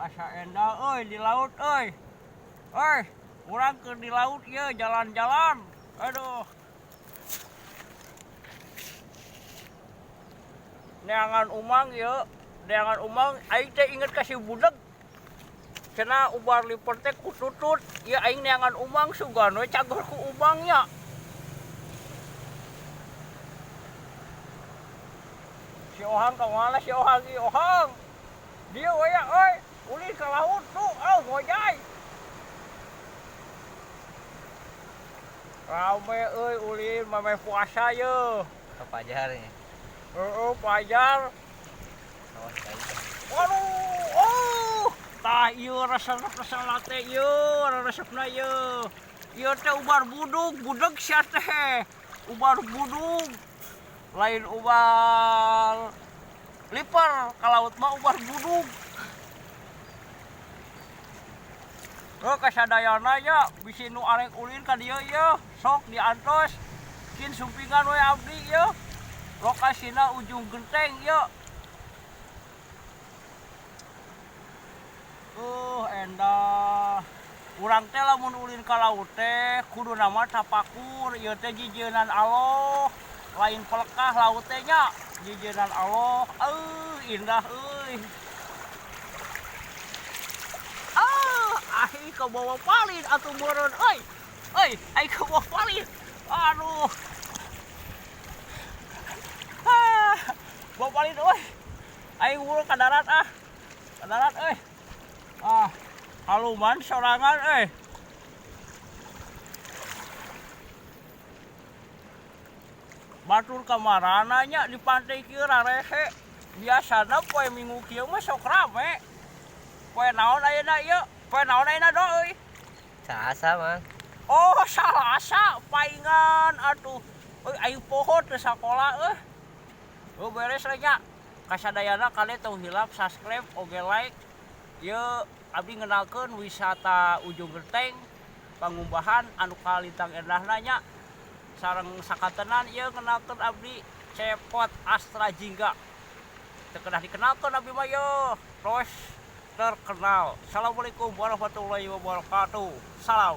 asa endah euy di laut euy. Euy, urang keur di laut ye jalan-jalan. Aduh. Neangan umang ye, neangan umang aing teh inget ka si budak. Cenah ubar liper teh ku tutut, ieu aing neangan umang sugan we cager ku umangnya. Si Ohang ka mana si Ohang ieu Ohang? Dia we ya euy, ulin ka laut tuh, ngojay. Rame euy ulin mame puasa ye. Ke Pajar nih. Pajar. Awas kali. Waduh, tah ieu resep-resep late ieu, resepna ieu. Ieu teh ubar budug, budeg sia teh. Ubar budug. Lain ubar liper, ka laut mah ubar budug. Kasadayana nya bisi nu arek ulin ka dieu ieu, sok diantos. Kin sumpingan we abdi ieu. Lokasina ujung genteng ieu. Endah. Urang teh lamun ulin ka laut teh kudu nama tapakur, ieu teh jijeunan Allah. Lain pelekah laut teh nya, jijeunan Allah. Indah euy. Aing ke bawah palin atuh meureun euy. Aing ke bawah palin. Aduh. Bawah palin euy. Aing wul ka darat ah. Ka darat euy. Haluman sorangan euy. Batur kamarana nya di pantai kieu rarehe. Biasana poe minggu kieu mah sok rame. Poe naon ayeuna ieu? Poe naon ayeuna do euy? Salasa mah. Oh, Salasa paingan atuh. Euy aing poho teu sakola euy. Beres we nya. Kasadayana kalian tong hilap subscribe oge like. Ieu abdi ngenalkeun wisata Ujung Genteng, pangumbahan anu kalintang endahna nya. Sareng sakatenan ieu ngenalkeun abdi Cepot Astra Jingga. Teu kedah dikenalkeun abdi mah yeuh. Terus terkenal. Assalamualaikum warahmatullahi wabarakatuh. Salam.